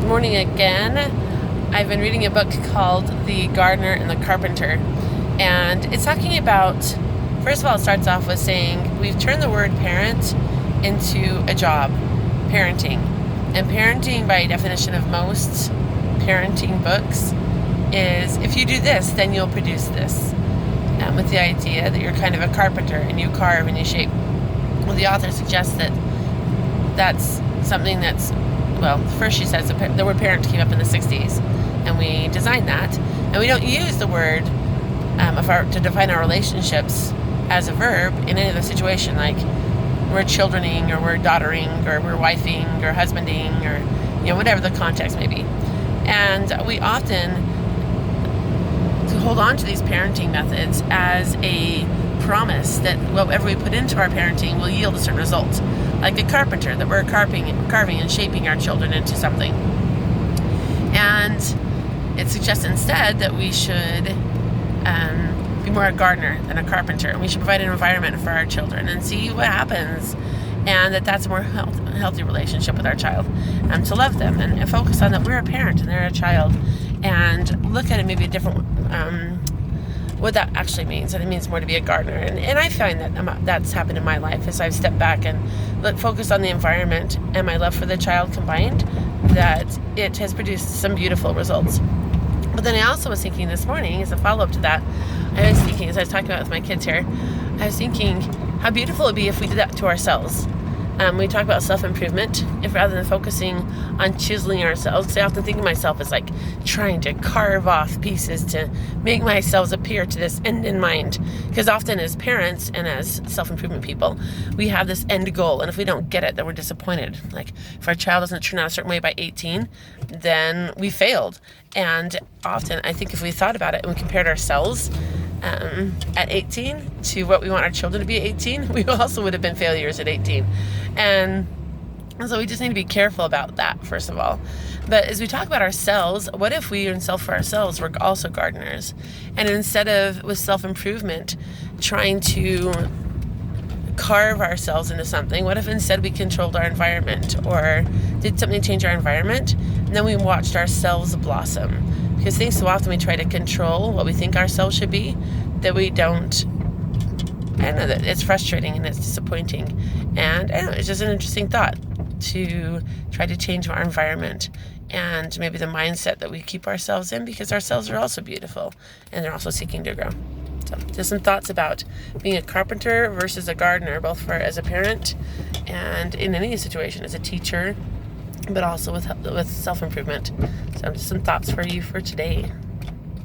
morning again. I've been reading a book called The Gardener and the Carpenter, and it's talking about, first of all, it starts off with saying we've turned the word parent into a job, parenting. And parenting, by definition of most parenting books, is if you do this, then you'll produce this. With the idea that you're kind of a carpenter and you carve and you shape. Well, the author suggests that that's something that's, well, first she says the word parent came up in the 60s, and we designed that. And we don't use the word to define our relationships as a verb in any other situation, like we're childrening, or we're daughtering, or we're wifing, or husbanding, or whatever the context may be. And we often hold on to these parenting methods as a promise that whatever we put into our parenting will yield a certain result. Like a carpenter, that we're carving and shaping our children into something. And it suggests instead that we should be more a gardener than a carpenter, and we should provide an environment for our children and see what happens, and that's a more healthy relationship with our child, to love them and focus on that we're a parent and they're a child, and look at it maybe a different what that actually means. And it means more to be a gardener, and I find that that's happened in my life as I've stepped back and focused on the environment and my love for the child combined, that it has produced some beautiful results. But then I also was thinking this morning, as a follow-up to that, I was thinking, as I was talking about with my kids here, I was thinking how beautiful it would be if we did that to ourselves. We talk about self-improvement, if rather than focusing on chiseling ourselves, because I often think of myself as like trying to carve off pieces to make myself appear to this end in mind. Because often as parents and as self-improvement people, we have this end goal, and if we don't get it, then we're disappointed. Like if our child doesn't turn out a certain way by 18, then we failed. And often I think if we thought about it and we compared ourselves at 18 to what we want our children to be at 18, we also would have been failures at 18. And so we just need to be careful about that, first of all. But as we talk about ourselves, what if we, in self for ourselves, were also gardeners? And instead of, with self-improvement, trying to carve ourselves into something, what if instead we controlled our environment, or did something change our environment, and then we watched ourselves blossom? Because I think so often we try to control what we think ourselves should be, that we don't. I know that it's frustrating and it's disappointing. And I don't know, it's just an interesting thought to try to change our environment and maybe the mindset that we keep ourselves in, because ourselves are also beautiful and they're also seeking to grow. So just some thoughts about being a carpenter versus a gardener, both for as a parent and in any situation as a teacher, but also with self-improvement. So just some thoughts for you for today.